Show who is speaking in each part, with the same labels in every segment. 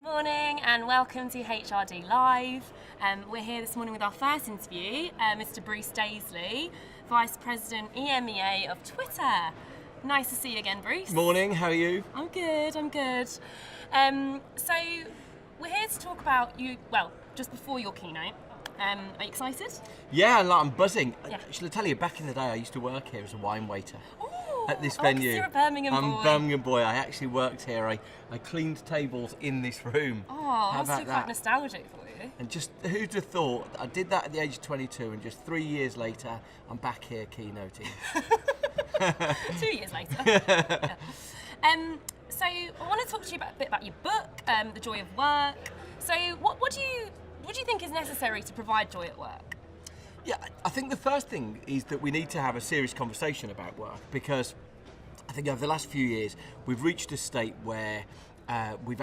Speaker 1: Morning and welcome to HRD Live. We're here this morning with our first interview, Mr. Bruce Daisley, Vice President EMEA of Twitter. Nice to see you again, Bruce.
Speaker 2: Morning, how are you?
Speaker 1: I'm good. So we're here to talk about you, well, just before your keynote. Are you excited?
Speaker 2: Yeah, I'm buzzing.
Speaker 1: Yeah.
Speaker 2: Shall I tell you, back in the day I used to work here as a wine waiter.
Speaker 1: Ooh,
Speaker 2: At this
Speaker 1: 'cause
Speaker 2: venue.
Speaker 1: you're a Birmingham
Speaker 2: I'm
Speaker 1: boy.
Speaker 2: a Birmingham boy. I actually worked here. I cleaned tables in this room.
Speaker 1: Oh,
Speaker 2: How
Speaker 1: that's
Speaker 2: about
Speaker 1: quite
Speaker 2: that?
Speaker 1: nostalgic for you.
Speaker 2: And just who'd have thought I did that at the age of 22, and just 3 years later I'm back here keynoting.
Speaker 1: 2 years later. Yeah. So I want to talk to you a bit about your book, The Joy of Work. So what do you think is necessary to provide joy at work?
Speaker 2: Yeah, I think the first thing is that we need to have a serious conversation about work, because I think over the last few years we've reached a state where we've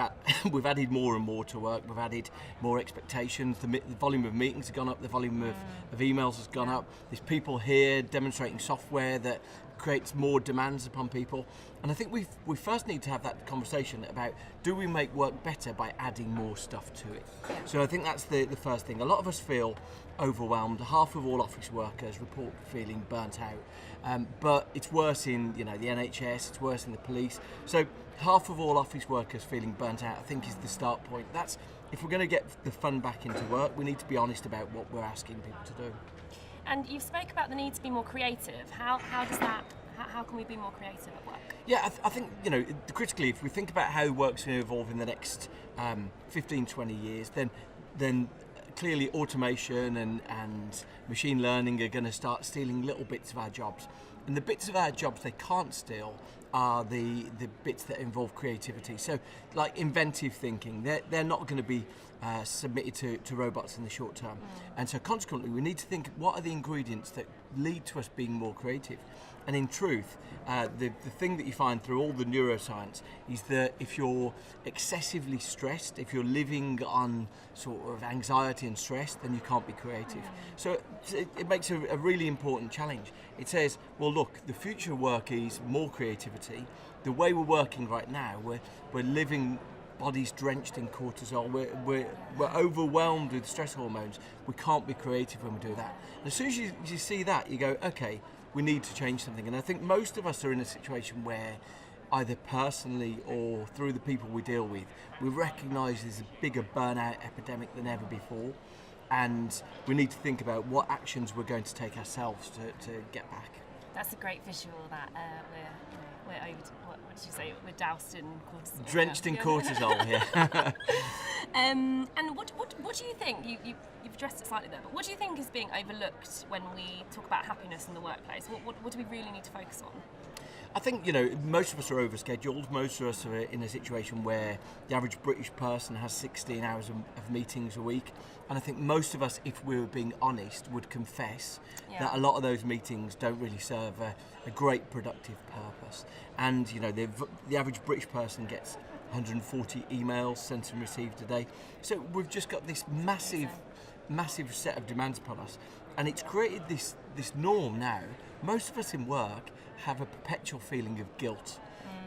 Speaker 2: added more and more to work. We've added more expectations. The volume of meetings has gone up. The volume of emails has gone up. There's people here demonstrating software that creates more demands upon people. And I think we first need to have that conversation about, do we make work better by adding more stuff to it? So I think that's the first thing. A lot of us feel overwhelmed. Half of all office workers report feeling burnt out. But it's worse in the NHS, it's worse in the police. So half of all office workers feeling burnt out, I think, is the start point. That's, if we're going to get the fun back into work, we need to be honest about what we're asking people to do.
Speaker 1: And you spoke about the need to be more creative. How can we be more creative at work?
Speaker 2: Yeah, I think, critically, if we think about how work's going to evolve in the next 15, 20 years, then clearly automation and machine learning are going to start stealing little bits of our jobs. And the bits of our jobs they can't steal are the bits that involve creativity. So, like inventive thinking, they're not going to be submitted to robots in the short term. And so consequently, we need to think, what are the ingredients that lead to us being more creative? And in truth, the thing that you find through all the neuroscience is that if you're excessively stressed, if you're living on sort of anxiety and stress, then you can't be creative. So it makes a really important challenge. It says, well, look, the future of work is more creativity. The way we're working right now, we're living bodies drenched in cortisol. We're overwhelmed with stress hormones. We can't be creative when we do that. And as soon as you see that, you go, okay, we need to change something. And I think most of us are in a situation where, either personally or through the people we deal with, we recognise there's a bigger burnout epidemic than ever before, and we need to think about what actions we're going to take ourselves to get back.
Speaker 1: That's a great visual that we're over. What did you say? We're doused in cortisol.
Speaker 2: Drenched in cortisol here.
Speaker 1: And what do you think? You've addressed it slightly there, but what do you think is being overlooked when we talk about happiness in the workplace? What do we really need to focus on?
Speaker 2: I think, most of us are overscheduled. Most of us are in a situation where the average British person has 16 hours of meetings a week. And I think most of us, if we were being honest, would confess that a lot of those meetings don't really serve a great productive purpose. And, the average British person gets 140 emails sent and received a day. So we've just got this massive set of demands upon us. And it's created this norm now. Most of us in work have a perpetual feeling of guilt.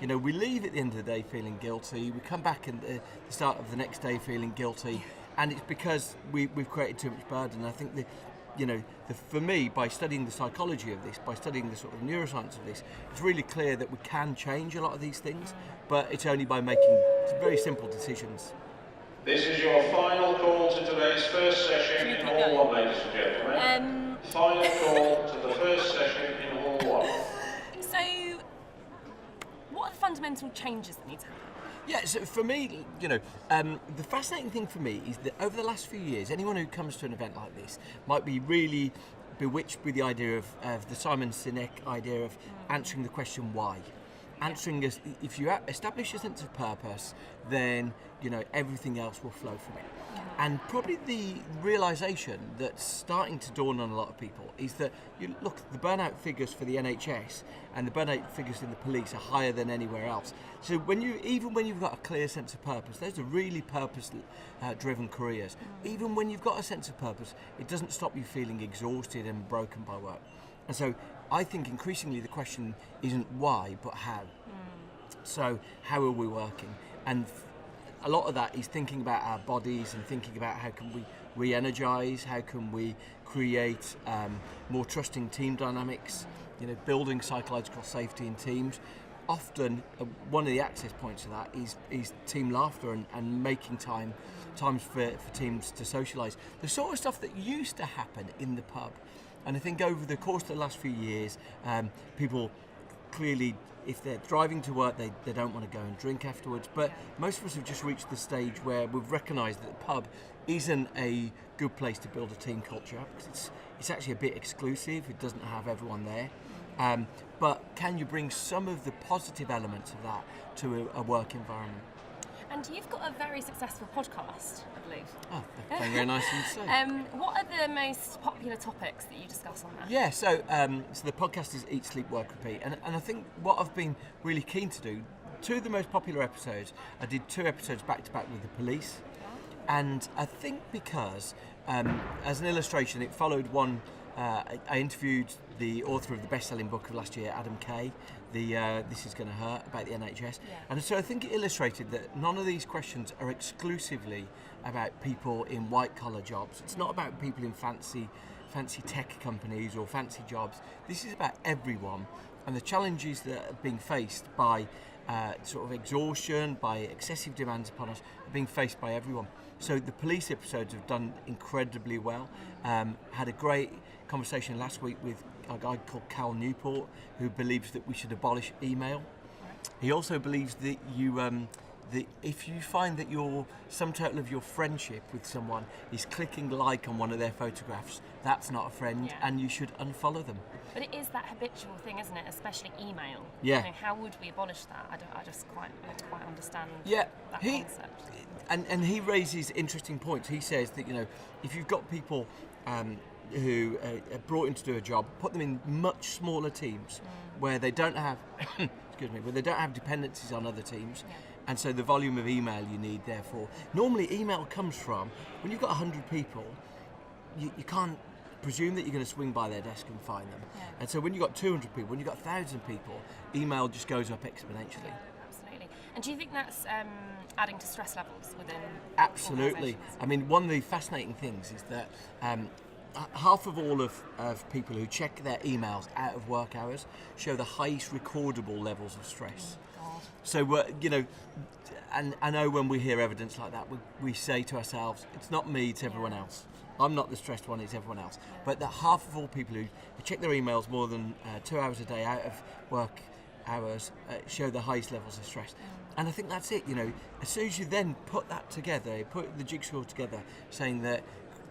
Speaker 2: We leave at the end of the day feeling guilty. We come back at the start of the next day feeling guilty. And it's because we've created too much burden. I think for me, by studying the psychology of this, by studying the sort of neuroscience of this, it's really clear that we can change a lot of these things, but it's only by making very simple decisions.
Speaker 3: This is your final call to today's first session in Hall 1, ladies and gentlemen. Final call to the first session in Hall 1.
Speaker 1: So, what are the fundamental changes that need to happen?
Speaker 2: Yeah, so for me, the fascinating thing for me is that over the last few years, anyone who comes to an event like this might be really bewitched with the idea of the Simon Sinek idea of answering the question why. Answering us, if you establish a sense of purpose, then everything else will flow from it. And probably the realisation that's starting to dawn on a lot of people is that look, the burnout figures for the NHS and the burnout figures in the police are higher than anywhere else. So even when you've got a clear sense of purpose, those are really purpose-driven careers. Even when you've got a sense of purpose, it doesn't stop you feeling exhausted and broken by work. And so I think increasingly the question isn't why, but how. So how are we working? And a lot of that is thinking about our bodies and thinking about how can we re-energize, how can we create more trusting team dynamics, building psychological safety in teams. Often one of the access points of that is team laughter and making times for teams to socialise. The sort of stuff that used to happen in the pub. And I think over the course of the last few years, people clearly, if they're driving to work, they don't want to go and drink afterwards. But most of us have just reached the stage where we've recognised that the pub isn't a good place to build a team culture because it's actually a bit exclusive. It doesn't have everyone there. But can you bring some of the positive elements of that to a work environment?
Speaker 1: And you've got a very successful podcast, I believe.
Speaker 2: Oh, that's very nice of you to say.
Speaker 1: What are the most popular topics that you discuss on that?
Speaker 2: Yeah, so the podcast is Eat, Sleep, Work, Repeat. And I think what I've been really keen to do, two of the most popular episodes, I did 2 episodes back to back with the police. And I think because, as an illustration, it followed one. I interviewed the author of the best-selling book of last year, Adam Kay, This Is Going to Hurt, about the NHS. And so I think it illustrated that none of these questions are exclusively about people in white-collar jobs. It's not about people in fancy tech companies or fancy jobs. This is about everyone and the challenges that are being faced by sort of exhaustion, by excessive demands upon us, are being faced by everyone. So the police episodes have done incredibly well. Had a great conversation last week with a guy called Cal Newport, who believes that we should abolish email. He also believes that that if you find that your sum total of your friendship with someone is clicking like on one of their photographs, that's not a friend, and you should unfollow them.
Speaker 1: But it is that habitual thing, isn't it? Especially email.
Speaker 2: Yeah.
Speaker 1: How would we abolish that? I just don't quite understand
Speaker 2: that
Speaker 1: concept.
Speaker 2: And he raises interesting points. He says that if you've got people who are brought in to do a job, put them in much smaller teams where they don't have where they don't have dependencies on other teams. And so the volume of email you need, therefore, normally email comes from when you've got 100 people, you can't presume that you're going to swing by their desk and find them. And so when you've got 200 people, when you've got 1,000 people, email just goes up exponentially.
Speaker 1: Absolutely. And do you think that's adding to stress levels within
Speaker 2: Absolutely. I mean, one of the fascinating things is that half of all of people who check their emails out of work hours show the highest recordable levels of stress. So, and I know when we hear evidence like that, we say to ourselves, it's not me, it's everyone else. I'm not the stressed one, it's everyone else. But that half of all people who check their emails more than 2 hours a day out of work hours show the highest levels of stress. And I think that's it, as soon as you then put that together, put the jigsaw together, saying that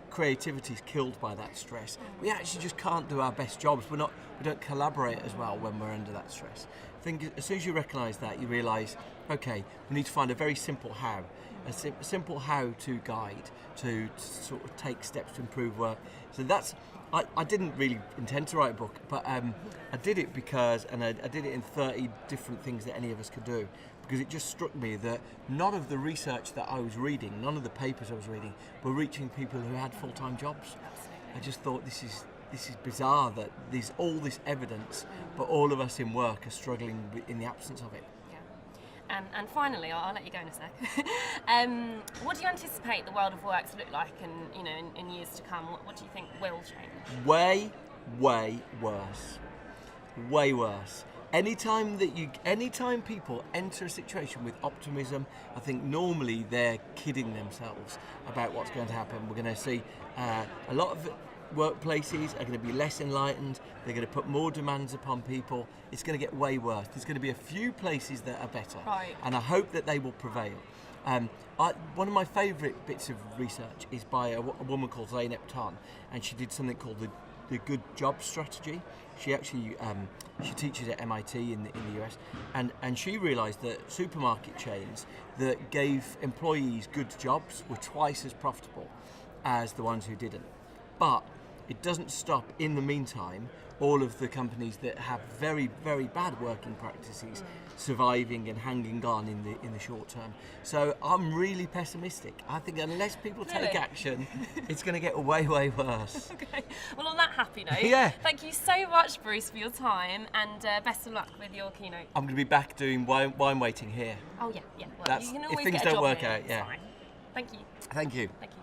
Speaker 2: creativity is killed by that stress, we actually just can't do our best jobs. We don't collaborate as well when we're under that stress. I think as soon as you recognise that, you realise, okay, we need to find a very simple how, a simple how-to guide to sort of take steps to improve work. So that's, I didn't really intend to write a book, but I did it because, and I did it in 30 different things that any of us could do, because it just struck me that none of the research that I was reading, none of the papers I was reading, were reaching people who had full-time jobs. I just thought this is bizarre that there's all this evidence, but all of us in work are struggling in the absence of it.
Speaker 1: Yeah. And finally, I'll let you go in a sec. What do you anticipate the world of work to look like in years to come? What do you think will change?
Speaker 2: Way worse. Way worse. Anytime people enter a situation with optimism, I think normally they're kidding themselves about what's going to happen. We're going to see a lot of workplaces are going to be less enlightened. They're going to put more demands upon people. It's going to get way worse. There's going to be a few places that are better, and I hope that they will prevail. One of my favourite bits of research is by a woman called Zeynep Tan, and she did something called the Good Job Strategy. She actually she teaches at MIT in the US, and she realised that supermarket chains that gave employees good jobs were twice as profitable as the ones who didn't. But it doesn't stop. In the meantime, all of the companies that have very, very bad working practices surviving and hanging on in the short term. So I'm really pessimistic. I think unless people take action, it's going to get way, way worse.
Speaker 1: Okay. Well, on that happy note, thank you so much, Bruce, for your time, and best of luck with your keynote.
Speaker 2: I'm going to be back doing wine waiting here.
Speaker 1: Oh yeah. Well, you can always
Speaker 2: if things
Speaker 1: get a
Speaker 2: don't
Speaker 1: job
Speaker 2: work
Speaker 1: here,
Speaker 2: out,
Speaker 1: it's fine. Thank you.
Speaker 2: Thank you.
Speaker 1: Thank you.